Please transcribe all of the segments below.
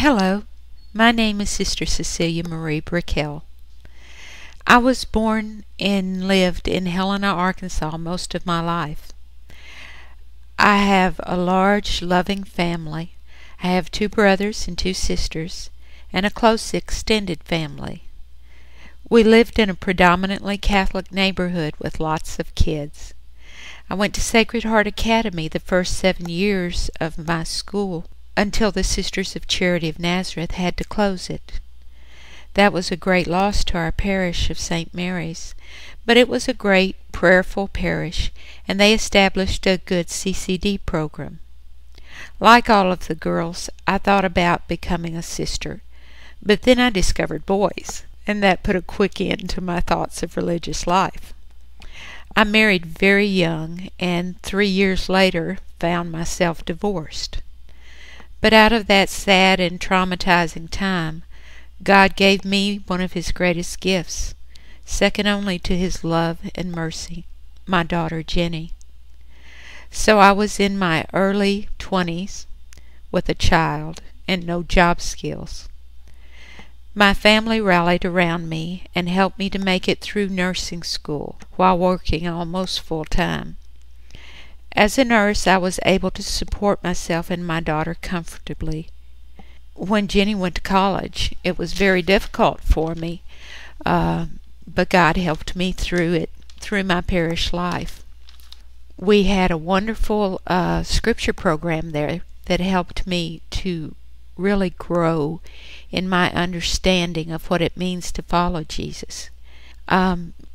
Hello, my name is Sister Cecilia Marie Brickell. I was born and lived in Helena, Arkansas most of my life. I have a large, loving family. I have 2 brothers and 2 sisters, and a close extended family. We lived in a predominantly Catholic neighborhood with lots of kids. I went to Sacred Heart Academy the first 7 years of my school until the Sisters of Charity of Nazareth had to close it. That was a great loss to our parish of St. Mary's, but it was a great, prayerful parish, and they established a good CCD program. Like all of the girls, I thought about becoming a sister, but then I discovered boys, and that put a quick end to my thoughts of religious life. I married very young, and 3 years later found myself divorced. But out of that sad and traumatizing time, God gave me one of His greatest gifts, second only to His love and mercy, my daughter Jenny. So I was in my early 20s with a child and no job skills. My family rallied around me and helped me to make it through nursing school while working almost full time. As a nurse, I was able to support myself and my daughter comfortably. When Jenny went to college, it was very difficult for me, but God helped me through it, through my parish life. We had a wonderful scripture program there that helped me to really grow in my understanding of what it means to follow Jesus.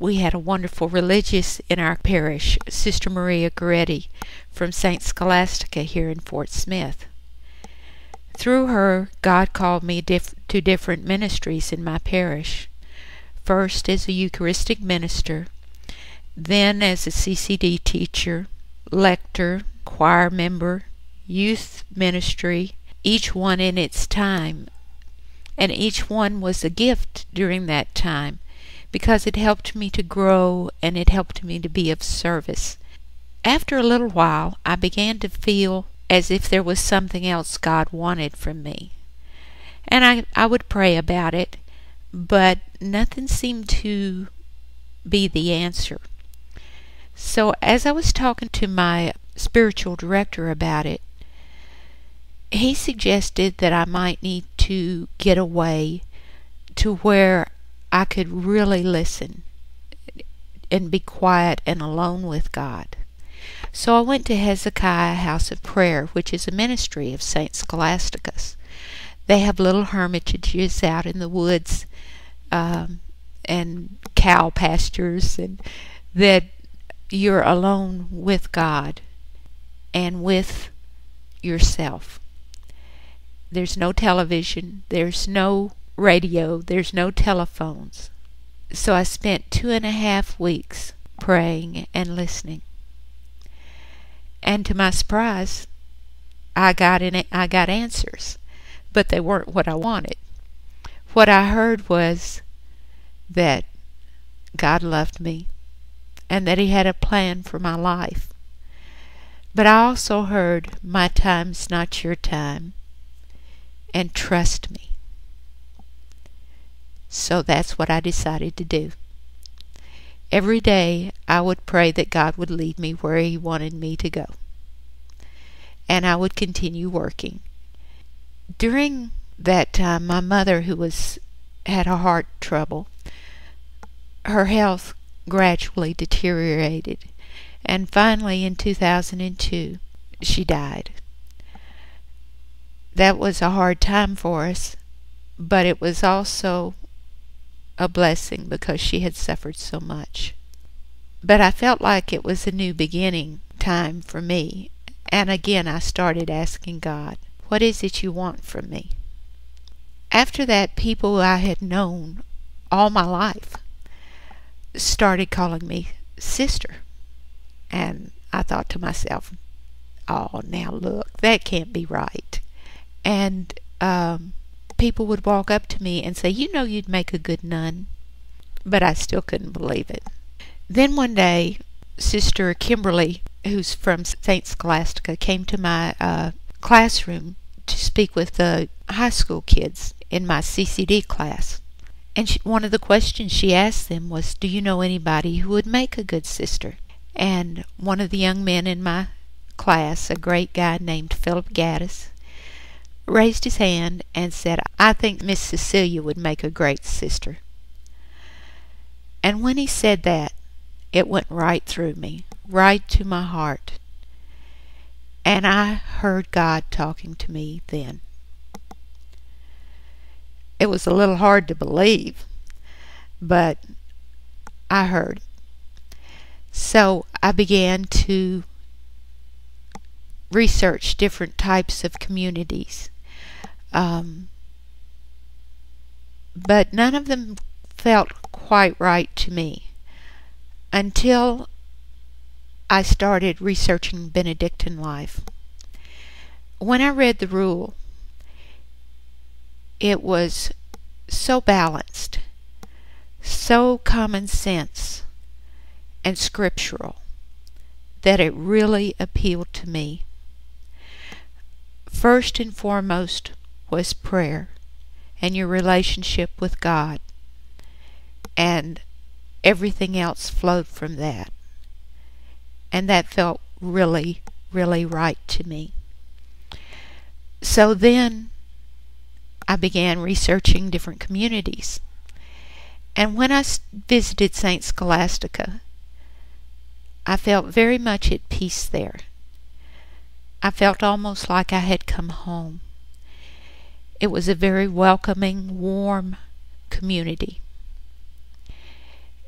We had a wonderful religious in our parish, Sister Maria Goretti from St. Scholastica here in Fort Smith. Through her, God called me to different ministries in my parish. First as a Eucharistic minister, then as a CCD teacher, lector, choir member, youth ministry, each one in its time. And each one was a gift during that time, because it helped me to grow and it helped me to be of service. After a little while, I began to feel as if there was something else God wanted from me. And I would pray about it, but nothing seemed to be the answer. So as I was talking to my spiritual director about it, he suggested that I might need to get away to where I could really listen and be quiet and alone with God. So I went to Hezekiah House of Prayer, which is a ministry of St. Scholasticus. They have little hermitages out in the woods and cow pastures, and that you're alone with God and with yourself. There's no television, there's no radio, there's no telephones. So I spent 2.5 weeks praying and listening. And to my surprise, I got answers, but they weren't what I wanted. What I heard was that God loved me and that He had a plan for my life. But I also heard, my time's not your time, and trust me. So that's what I decided to do. Every day I would pray that God would lead me where He wanted me to go. And I would continue working. During that time, my mother, who had a heart trouble, her health gradually deteriorated. And finally in 2002, she died. That was a hard time for us, but it was also a blessing because she had suffered so much. But I felt like it was a new beginning time for me, and again I started asking God, what is it you want from me? After that, people I had known all my life started calling me sister, and I thought to myself, oh, now look, that can't be right. And people would walk up to me and say, you know you'd make a good nun. But I still couldn't believe it. Then one day, Sister Kimberly, who's from St. Scholastica, came to my classroom to speak with the high school kids in my CCD class. And one of the questions she asked them was, do you know anybody who would make a good sister? And one of the young men in my class, a great guy named Philip Gaddis, raised his hand and said, I think Miss Cecilia would make a great sister. And when he said that, it went right through me, right to my heart. And I heard God talking to me then. It was a little hard to believe, but I heard it. So I began to research different types of communities. But none of them felt quite right to me until I started researching Benedictine life. When I read the rule, it was so balanced, so common sense, and scriptural that it really appealed to me. First and foremost was prayer and your relationship with God, and everything else flowed from that. And that felt really, really right to me. So then I began researching different communities. And when I visited St. Scholastica, I felt very much at peace there. I felt almost like I had come home. It was a very welcoming, warm community.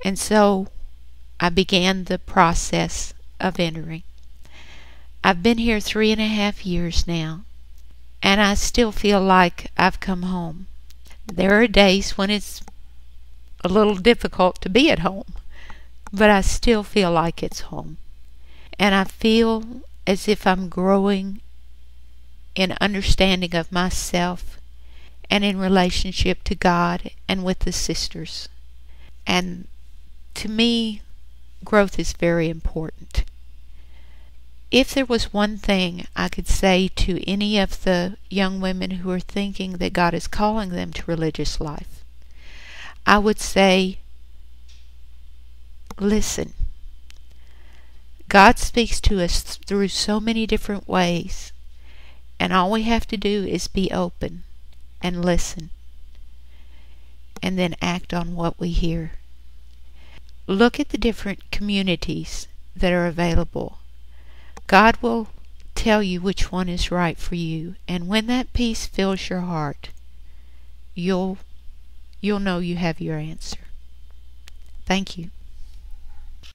And so I began the process of entering. I've been here 3.5 years now, and I still feel like I've come home. There are days when it's a little difficult to be at home, but I still feel like it's home. And I feel as if I'm growing in understanding of myself and in relationship to God and with the sisters. And to me, growth is very important. If there was one thing I could say to any of the young women who are thinking that God is calling them to religious life, I would say, listen. God speaks to us through so many different ways, and all we have to do is be open and listen, and then act on what we hear. Look at the different communities that are available. God will tell you which one is right for you, and when that peace fills your heart, you'll know you have your answer. Thank you.